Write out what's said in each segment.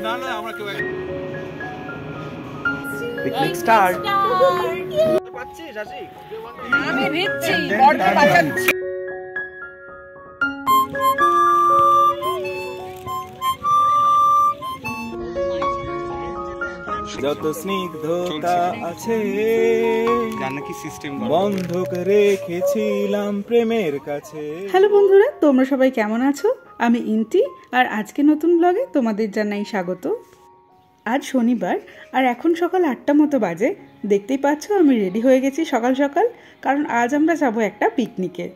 না না আমরা কেউ পিকনিক স্টার্ট। পাচ্ছিস আসি আমি ভিজছি বড়টা বাঁচাচ্ছি। যত স্নিগ্ধতা আছে জানাকি সিস্টেম বন্ধক রেখেছিলাম প্রেমের কাছে। হ্যালো বন্ধুরা, তোমরা সবাই কেমন আছো? আমি ইন্টি, আর আজকে নতুন ব্লগে তোমাদের জানাই স্বাগত। আজ শনিবার আর এখন সকাল 8টা মতো বাজে। দেখতেই পাচ্ছ আমি রেডি হয়ে গেছি সকাল সকাল, কারণ আজ আমরা যাব একটা পিকনিকে।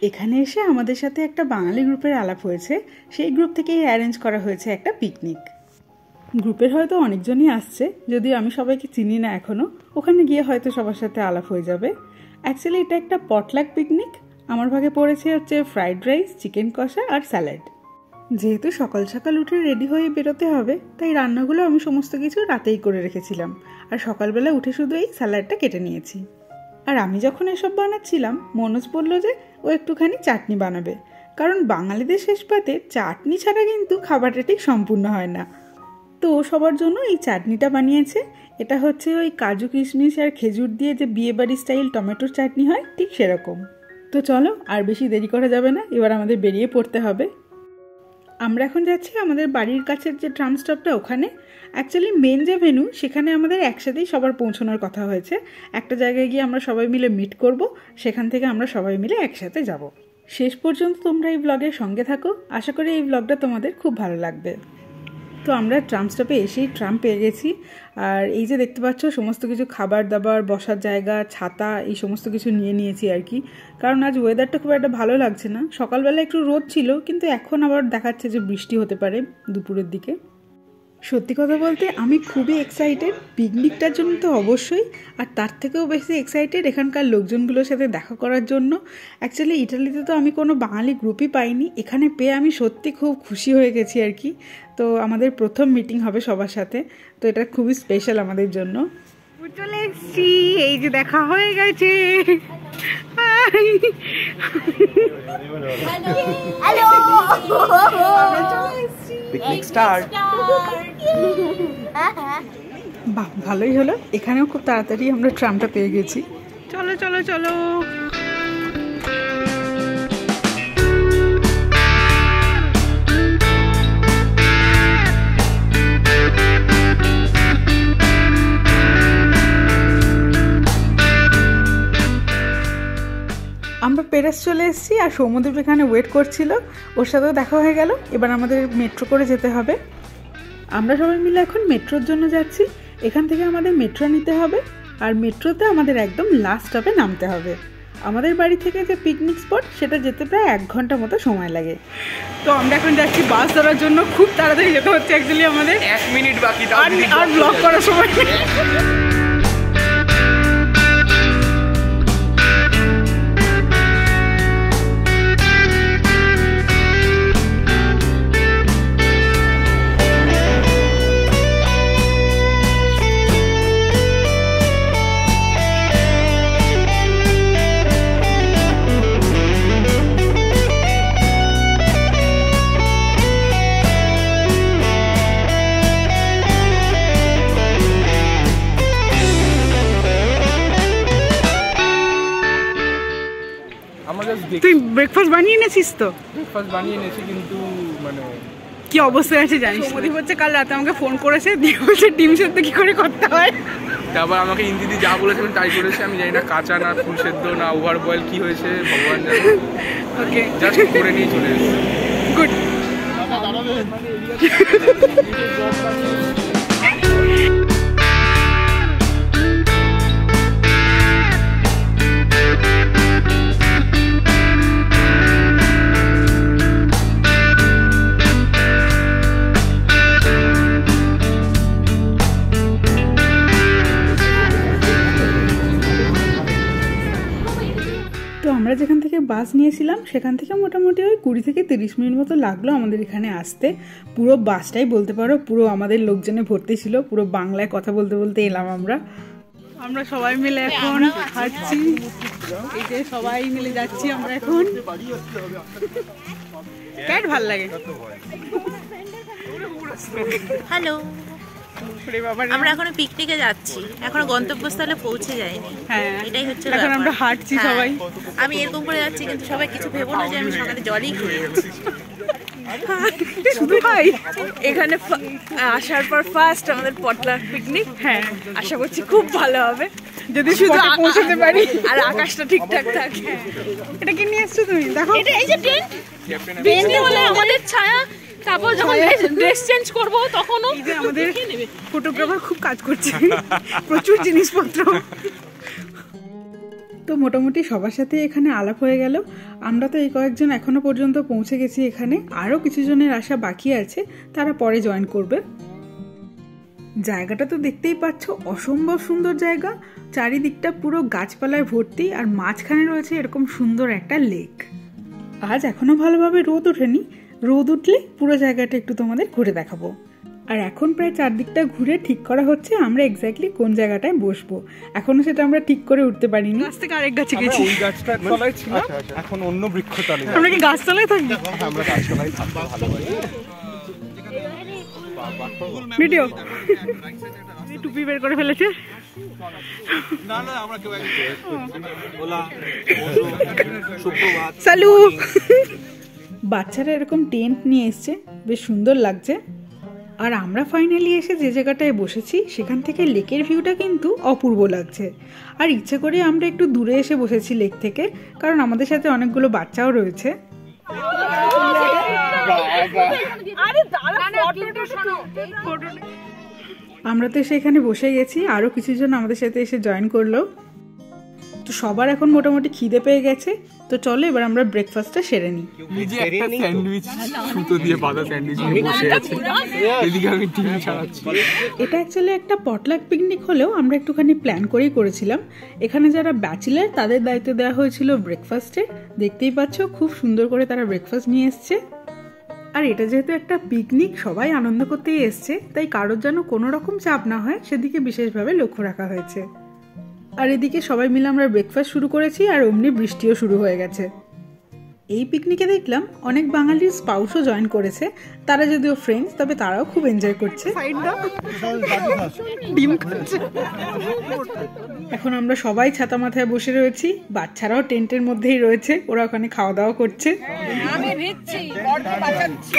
এখানে এসে আমাদের সাথে একটা বাঙালি গ্রুপের আলাপ হয়েছে, সেই গ্রুপ থেকেই অ্যারেঞ্জ করা হয়েছে একটা পিকনিক। গ্রুপের হয়তো অনেকজনই আসছে, যদিও আমি সবাইকে চিনি না এখনও। ওখানে গিয়ে হয়তো সবার সাথে আলাপ হয়ে যাবে। অ্যাকচুয়ালি এটা একটা পটলাক পিকনিক। আমার ভাগে পড়েছে হচ্ছে ফ্রাইড রাইস, চিকেন কষা আর স্যালাড। যেহেতু সকাল সকাল উঠে রেডি হয়ে বেরোতে হবে, তাই রান্নাগুলো আমি সমস্ত কিছু রাতেই করে রেখেছিলাম, আর সকালবেলা উঠে শুধু এই স্যালাডটা কেটে নিয়েছি। আর আমি যখন এসব বানাচ্ছিলাম, মনোজ বলল যে ও একটুখানি চাটনি বানাবে, কারণ বাঙালিদের শেষ পাতে চাটনি ছাড়া কিন্তু খাবারটা ঠিক সম্পূর্ণ হয় না। তো ও সবার জন্য এই চাটনিটা বানিয়েছে। এটা হচ্ছে ওই কাজু কিশমিশ আর খেজুর দিয়ে যে বিয়েবাড়ি স্টাইল টমেটোর চাটনি হয়, ঠিক সেরকম। তো চলো, আর বেশি দেরি করা যাবে না, এবার আমাদের বেরিয়ে পড়তে হবে। আমরা এখন যাচ্ছি আমাদের বাড়ির কাছের যে ট্রাম স্টপটা, ওখানে। অ্যাকচুয়ালি মেন যে ভেন্যু, সেখানে আমাদের একসাথেই সবার পৌঁছানোর কথা হয়েছে। একটা জায়গায় গিয়ে আমরা সবাই মিলে মিট করব, সেখান থেকে আমরা সবাই মিলে একসাথে যাব। শেষ পর্যন্ত তোমরা এই ব্লগের সঙ্গে থাকো, আশা করি এই ব্লগটা তোমাদের খুব ভালো লাগবে। তো আমরা ট্রাম স্টপে এসেই ট্রাম পেয়ে গেছি। আর এই যে দেখতে পাচ্ছ, সমস্ত কিছু খাবার দাবার, বসার জায়গা, ছাতা, এই সমস্ত কিছু নিয়ে নিয়েছি আর কি। কারণ আজ ওয়েদারটা খুব একটা ভালো লাগছে না। সকালবেলা একটু রোদ ছিল, কিন্তু এখন আবার দেখাচ্ছে যে বৃষ্টি হতে পারে দুপুরের দিকে। সত্যি কথা বলতে আমি খুবই এক্সাইটেড পিকনিকটার জন্য তো অবশ্যই, আর তার থেকেও বেশি এক্সাইটেড এখানকার লোকজনগুলোর সাথে দেখা করার জন্য। অ্যাকচুয়ালি ইটালিতে তো আমি কোনো বাঙালি গ্রুপই পাইনি, এখানে পেয়ে আমি সত্যি খুব খুশি হয়ে গেছি আর কি। তো আমাদের প্রথম মিটিং হবে সবার সাথে, তো এটা খুবই স্পেশাল আমাদের জন্য। চলে এসছি, এই যে দেখা হয়ে গেছে। Picnic start. বাহ, ভালোই হলো, এখানেও খুব তাড়াতাড়ি আমরা ট্রামটা পেয়ে গেছি। চলো চলো চলো। আমরা পেরেস চলে এসেছি, আর সৌম্যদীপ এখানে ওয়েট করছিল, ওর সাথেও দেখা হয়ে গেল। এবার আমাদের মেট্রো করে যেতে হবে। আমরা সবাই মিলে এখন মেট্রোর জন্য যাচ্ছি। এখান থেকে আমাদের মেট্রো নিতে হবে, আর মেট্রোতে আমাদের একদম লাস্ট স্টপে নামতে হবে। আমাদের বাড়ি থেকে যে পিকনিক স্পট, সেটা যেতে প্রায় 1 ঘন্টা মতো সময় লাগে। তো আমরা এখন যাচ্ছি বাস ধরার জন্য। খুব তাড়াতাড়ি যেতে হচ্ছে অ্যাকচুয়ালি আমাদের। 1 মিনিট বাকি, আর ব্লগ করার সময় নেই। তুই ব্রেকফাস্ট বানিয়ে এনেছিস? তো ব্রেকফাস্ট বানিয়ে এনেছি, কিন্তু মানে কি অবস্থায় আছে জানিস? মোদি হচ্ছে কাল রাতে আমাকে ফোন করেছে, দিয়ে বলছে ডিম সেদ্ধ কি করে করতে হয়। তারপর আমাকে হিন্দিতে যা বলেছে আমি তাই করেছি। আমি জানি না কাঁচা না ফুল সেদ্ধ না ওভার বয়েল কি হয়েছে, ভগবান জানে। ওকে, জাস্ট করে নিয়ে চলে এসেছি। গুড। আমরা যেখান থেকে বাস নিয়েছিলাম, সেখান থেকে মোটামুটি ওই 20 থেকে 30 মিনিট মতো লাগলো আমাদের এখানে আসতে। পুরো বাসটাই বলতে পারো পুরো আমাদের লোকজনে ভর্তি ছিল। পুরো বাংলায় কথা বলতে বলতে এলাম আমরা সবাই মিলে এখন হাঁটছি। এই যে সবাই মিলে যাচ্ছি আমরা এখন। ক্যাট ভাল লাগে। হ্যালো, আমরা এখনো পিকনিকে যাচ্ছি, এখনো গন্তব্যস্থলে পৌঁছে যাইনি। হ্যাঁ, এটাই হচ্ছে এখন ব্যাপার। আমরা হাঁটছি হ্যাঁ, সবাই। আমি এরকম করে যাচ্ছি, কিন্তু সবাই কিছু ভেবো না যে আমি সকালে জলই খেয়েছি। শুধু ভাই এখানে আসার পর ফার্স্ট আমাদের পটলাক পিকনিক। হ্যাঁ, আশা করছি খুব ভালো হবে যদি শুধু পৌঁছাতে পারি। আর আকাশটা ঠিকঠাক থাকে। এটা কি নিয়ে এসছো তুমি? দেখো, এটা এই যে টেন্ট, বৃষ্টি হলে আমাদের ছায়া, তারপর যখন ড্রেস চেঞ্জ করব তখনও এই যে আমাদের ফটোগ্রাফার খুব কাজ করছে, প্রচুর জিনিসপত্র। তো মোটামুটি সবার সাথে এখানে আলাপ হয়ে গেল। আমরা তো এই কয়েকজন এখনো পর্যন্ত পৌঁছে গেছি এখানে, আরও কিছু জনের আসা বাকি আছে, তারা পরে জয়েন করবে। জায়গাটা তো দেখতেই পাচ্ছ, অসম্ভব সুন্দর জায়গা, চারিদিকটা পুরো গাছপালায় ভর্তি, আর মাঝখানে রয়েছে এরকম সুন্দর একটা লেক। আজ এখনো ভালোভাবে রোদ ওঠেনি, রোদ উঠলে পুরো জায়গাটা একটু তোমাদের ঘুরে দেখাবো। আর এখন প্রায় চারদিকটা ঘুরে ঠিক করা হচ্ছে আমরা এক্স্যাক্টলি কোন জায়গাটায় বসবো। এখনো সেটা আমরা ঠিক করে উঠতে পারিনি। গাছ থেকে আরেক গাছে গেছি, ওই গাছটার তলায় ছিলাম, এখন অন্য বৃক্ষতলে যাচ্ছি। আমরা কি গাছতলায় থাকি? আমরা গাছতলায় থাকতে ভালোবাসি। ভিডিও টুপি বের করে ফেলেছে। সালু, বাচ্চারা এরকম টেন্ট নিয়ে এসছে, বেশ সুন্দর লাগছে। আর আমরা ফাইনালি এসে যে জায়গাটায় বসেছি সেখান থেকে লেকের ভিউটা কিন্তু অপূর্ব লাগছে। আর ইচ্ছে করে আমরা একটু দূরে এসে বসেছি লেক থেকে, কারণ আমাদের সাথে অনেকগুলো বাচ্চাও রয়েছে। আমরা তো সেখানে বসে গেছি, আরও কিছুজন আমাদের সাথে এসে জয়েন করলো। তো সবার এখন মোটামুটি খিদে পেয়ে গেছে, তো চলো এবার আমরা ব্রেকফাস্টটা সেরে নিই। নিজে একটা স্যান্ডউইচ সুতো দিয়ে বাঁধা স্যান্ডউইচ নিয়ে বসে আছে, এদিকে আমি টিভি চালাচ্ছি। এটা অ্যাকচুয়ালি একটা পটলাক পিকনিক হলেও আমরা একটুখানি প্ল্যান করেই করেছিলাম। এখানে যারা ব্যাচেলার তাদের দায়িত্ব দেওয়া হয়েছিল ব্রেকফাস্টে। দেখতেই পাচ্ছ খুব সুন্দর করে তারা ব্রেকফাস্ট নিয়ে এসছে। আর এটা যেহেতু একটা পিকনিক, সবাই আনন্দ করতেই এসছে, তাই কারোর যেন কোনো রকম চাপ না হয় সেদিকে বিশেষভাবে লক্ষ্য রাখা হয়েছে। আর এদিকে সবাই মিলে আমরা ব্রেকফাস্ট শুরু করেছি, আর অমনি বৃষ্টিও শুরু হয়ে গেছে। এই পিকনিকে দেখলাম অনেক বাঙালির স্পাউসও জয়েন করেছে, তারা যদিও ফ্রেন্ডস, তবে তারাও খুব এনজয় করছে। এখন আমরা সবাই ছাতা মাথায় বসে রয়েছি, বাচ্চারাও টেন্টের মধ্যেই রয়েছে, ওরা ওখানে খাওয়া দাওয়া করছে। আমি ভিজছি, বরকে বাঁচাচ্ছি।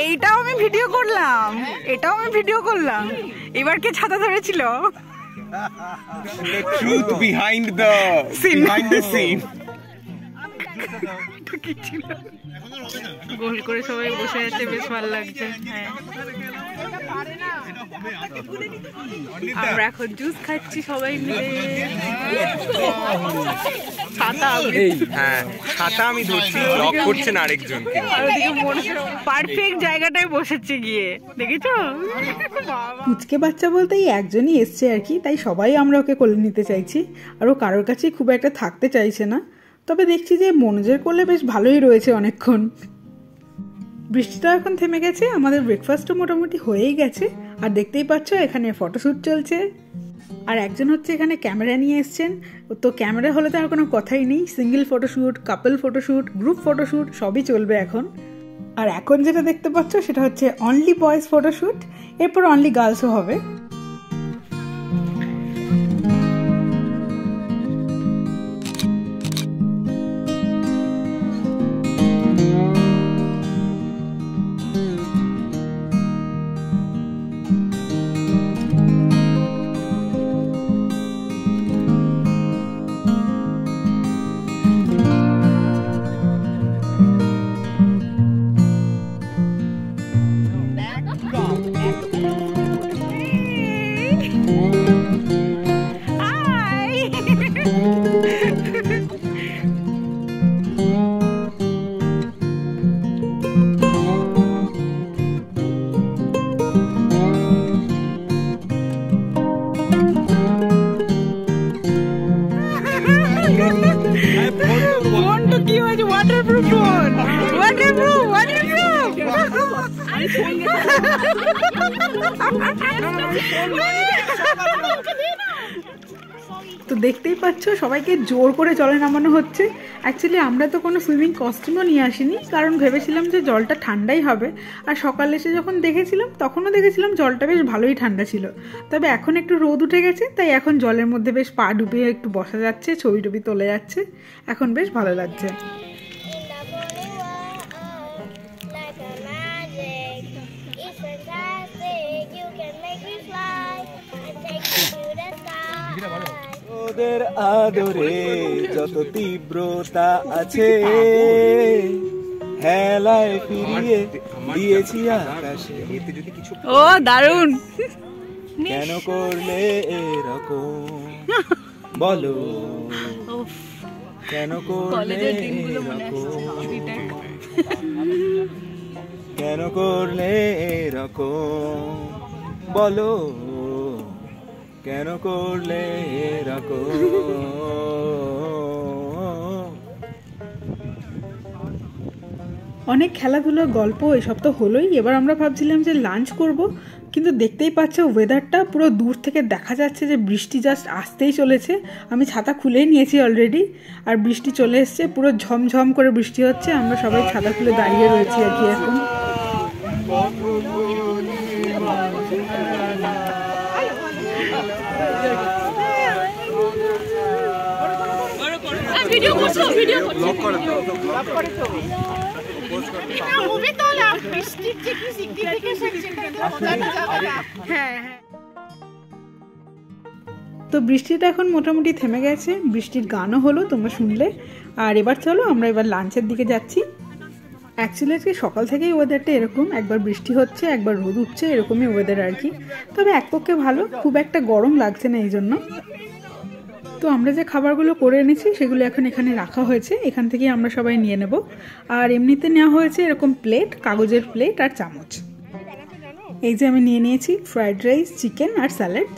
এইটাও আমি ভিডিও করলাম, এটাও আমি ভিডিও করলাম। এবার কে ছাতা ধরেছিল? The truth behind the scene. গোল করে সবাই বসে আছে, বেশ ভালো লাগছে। আমরা এখন জুস খাচ্ছি সবাই মিলে। ছাতা আমি ধরছি, ব্লক করছেন আরেকজনকে। পারফেক্ট জায়গাটায় বসেছে গিয়ে, দেখেছো? পুচকে বাচ্চা বলতে এই একজনই এসছে আর কি, তাই সবাই আমরা ওকে কোলে নিতে চাইছি, আর ও কারোর কাছেই খুব একটা থাকতে চাইছে না। তবে দেখছি যে মনোজের কোলে বেশ ভালোই রয়েছে অনেকক্ষণ। বৃষ্টিটা এখন থেমে গেছে, আমাদের ব্রেকফাস্টও মোটামুটি হয়েই গেছে। আর দেখতেই পাচ্ছ এখানে ফটোশ্যুট চলছে, আর একজন হচ্ছে এখানে ক্যামেরা নিয়ে এসছেন। তো ক্যামেরা হলে তো আর কোনো কথাই নেই, সিঙ্গেল ফটোশ্যুট, কাপল ফটোশ্যুট, গ্রুপ ফটোশ্যুট সবই চলবে এখন। আর এখন যেটা দেখতে পাচ্ছ সেটা হচ্ছে অনলি বয়েজ ফটোশ্যুট, এরপর অনলি গার্লসও হবে। তো দেখতেই পাচ্ছ সবাইকে জোর করে জলে নামানো হচ্ছে। অ্যাকচুয়ালি আমরা তো কোনো সুইমিং কস্টিউমও নিয়ে আসিনি, কারণ ভেবেছিলাম যে জলটা ঠান্ডাই হবে। আর সকালে এসে যখন দেখেছিলাম তখনও দেখেছিলাম জলটা বেশ ভালোই ঠান্ডা ছিল। তবে এখন একটু রোদ উঠে গেছে, তাই এখন জলের মধ্যে বেশ পা ডুবিয়ে একটু বসা যাচ্ছে, ছবি টবি তোলা যাচ্ছে, এখন বেশ ভালো লাগছে। ওদের আদরে যত তীব্রতা আছে, হেলায় ফিরিয়ে দিয়েছি আকাশে। ও দারুণ। কেন করলে এরকম বলো, কেন করলে কেন করলে এরকম বলো, কেন করলে এরকম। অনেক খেলাধুলো, গল্প এসব তো হলোই। এবার আমরা ভাবছিলাম যে লাঞ্চ করব, কিন্তু দেখতেই পাচ্ছ ওয়েদারটা পুরো দূর থেকে দেখা যাচ্ছে যে বৃষ্টি জাস্ট আসতেই চলেছে। আমি ছাতা খুলেই নিয়েছি অলরেডি, আর বৃষ্টি চলে এসছে, পুরো ঝমঝম করে বৃষ্টি হচ্ছে। আমরা সবাই ছাতা খুলে দাঁড়িয়ে রয়েছি আর কি এখন। ভিডিও করছো, ভিডিও করছো। ব্লগ করে তো তো বৃষ্টিটা এখন মোটামুটি থেমে গেছে, বৃষ্টির গানও হলো, তোমরা শুনলে। আর এবার চলো আমরা এবার লাঞ্চের দিকে যাচ্ছি। অ্যাকচুয়ালি আজকে সকাল থেকেই ওয়েদারটা এরকম, একবার বৃষ্টি হচ্ছে একবার রোদ উঠছে, এরকমই ওয়েদার আর কি। তবে এক পক্ষে ভালো, খুব একটা গরম লাগছে না এই জন্য। তো আমরা যে খাবারগুলো করে এনেছি সেগুলো এখন এখানে রাখা হয়েছে, এখান থেকেই আমরা সবাই নিয়ে নেব। আর এমনিতে নেওয়া হয়েছে এরকম প্লেট, কাগজের প্লেট আর চামচ। এই যে আমি নিয়ে নিয়েছি ফ্রাইড রাইস, চিকেন আর স্যালাড।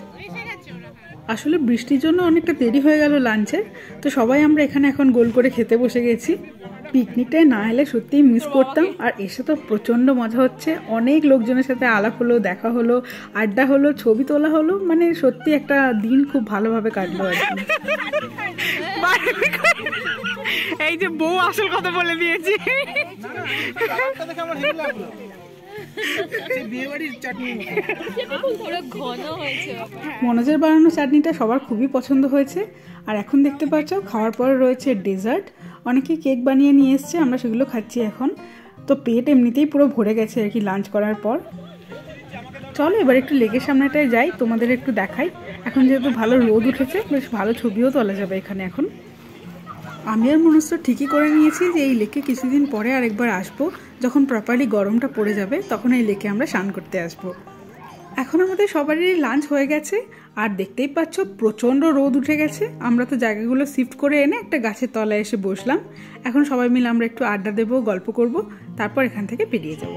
আসলে বৃষ্টির জন্য অনেকটা দেরি হয়ে গেল লাঞ্চের, তো সবাই আমরা এখানে এখন গোল করে খেতে বসে গেছি। পিকনিকটায় না এলে সত্যিই মিস করতাম, আর এসে তো প্রচণ্ড মজা হচ্ছে। অনেক লোকজনের সাথে আলাপ হলো, দেখা হলো, আড্ডা হলো, ছবি তোলা হলো, মানে সত্যি একটা দিন খুব ভালোভাবে কাটলো আর কি। এই যে বউ আসল কথা বলে দিয়েছি। মনোজের বানানো চাটনিটা সবার খুবই পছন্দ হয়েছে। আর এখন দেখতে পাচ্ছ খাওয়ার পরে রয়েছে ডেজার্ট, অনেকে কেক বানিয়ে নিয়ে এসছে, আমরা সেগুলো খাচ্ছি এখন। তো পেট এমনিতেই পুরো ভরে গেছে আর কি লাঞ্চ করার পর। চলো এবার একটু লেকের সামনেটায় যাই, তোমাদের একটু দেখাই। এখন যেহেতু ভালো রোদ উঠেছে, বেশ ভালো ছবিও তোলা যাবে এখানে এখন। আমি আর মনস্থ ঠিকই করে নিয়েছি যে এই লেকে কিছুদিন পরে আরেকবার আসবো, যখন প্রপারলি গরমটা পড়ে যাবে তখন এই লেকে আমরা স্নান করতে আসবো। এখন আমাদের সবারই লাঞ্চ হয়ে গেছে, আর দেখতেই পাচ্ছ প্রচণ্ড রোদ উঠে গেছে। আমরা তো জায়গাগুলো শিফট করে এনে একটা গাছের তলায় এসে বসলাম। এখন সবাই মিলে আমরা একটু আড্ডা দেবো, গল্প করব, তারপর এখান থেকে বেরিয়ে যাব।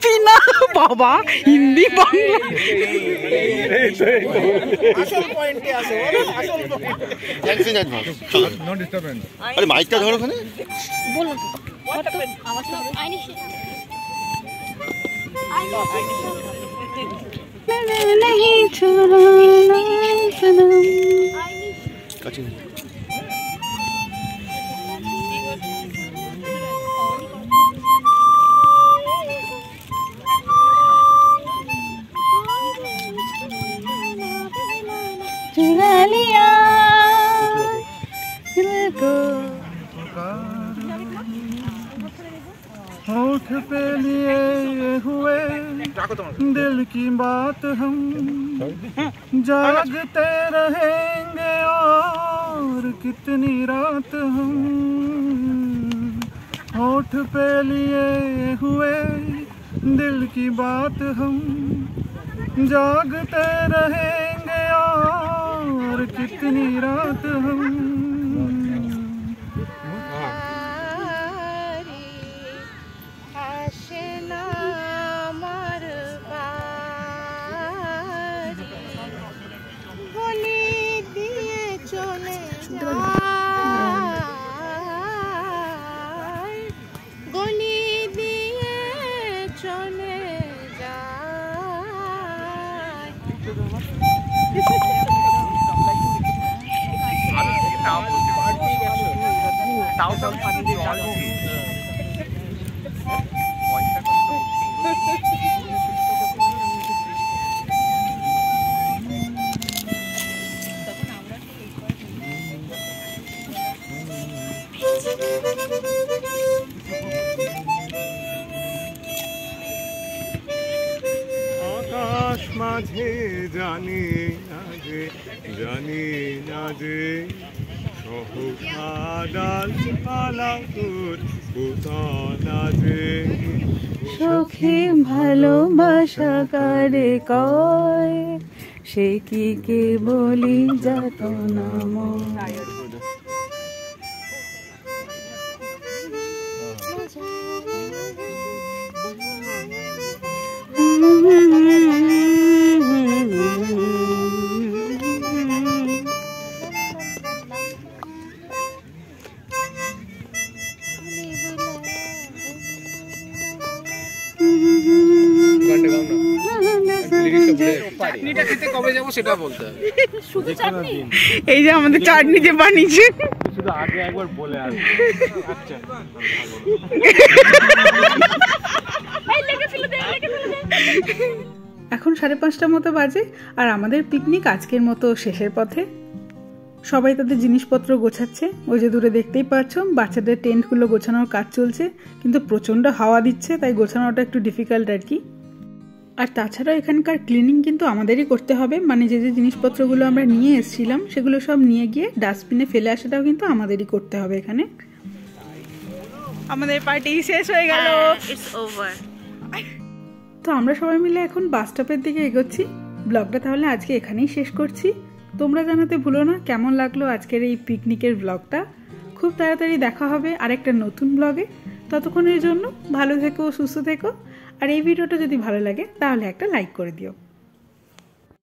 পিনা বাবা হিন্দি বাংলা আরে মাইকটা ধরো ওখানে বলুন আওয়াজ नहीं छोड़ना सनम। কাছে चुरा लिया दिल को होठ पे लिए हुए दिल की बात हम जागते रहेंगे और कितनी रात हम होठ पे लिए हुए दिल की बात हम जागते रहेंगे और कितनी रात हम आशना আকাশ মাঝে জানি না যে সহসা ডালপালা তোর কোথা যে সখী ভালোবাসা কারে কয়, সে কি কে বলি যাত না চাটনিটা খেতে কবে যাবো সেটা বলতে হবে। এই যে আমাদের চাটনি যে বানিয়েছে, শুধু আগে একবার বলে আসবে। আচ্ছা এখন 5:30 মতো বাজে আর আমাদের পিকনিক আজকের মতো শেষের পথে। সবাই তাদের জিনিসপত্র গোছাচ্ছে। ওই যে দূরে দেখতেই পাচ্ছ বাচ্চাদের টেন্টগুলো গোছানোর কাজ চলছে, কিন্তু প্রচণ্ড হাওয়া দিচ্ছে তাই গোছানোটা একটু ডিফিকাল্ট আর কি। আর তাছাড়া এখানকার ক্লিনিং কিন্তু আমাদেরই করতে হবে, মানে যে যে জিনিসপত্রগুলো আমরা নিয়ে এসেছিলাম সেগুলো সব নিয়ে গিয়ে ডাস্টবিনে ফেলে আসাটাও কিন্তু আমাদেরই করতে হবে এখানে। আমাদের পার্টি শেষ হয়ে গেল, ইটস ওভার। তো আমরা সবাই মিলে এখন বাস স্টপের দিকে এগোচ্ছি। ব্লগটা তাহলে আজকে এখানেই শেষ করছি। তোমরা জানাতে ভুলো না কেমন লাগলো আজকের এই পিকনিকের ব্লগটা। খুব তাড়াতাড়ি দেখা হবে আরেকটা নতুন ব্লগে। ততক্ষণের জন্য ভালো থেকো, সুস্থ থেকো। আর এই ভিডিওটা যদি ভালো লাগে তাহলে একটা লাইক করে দিও।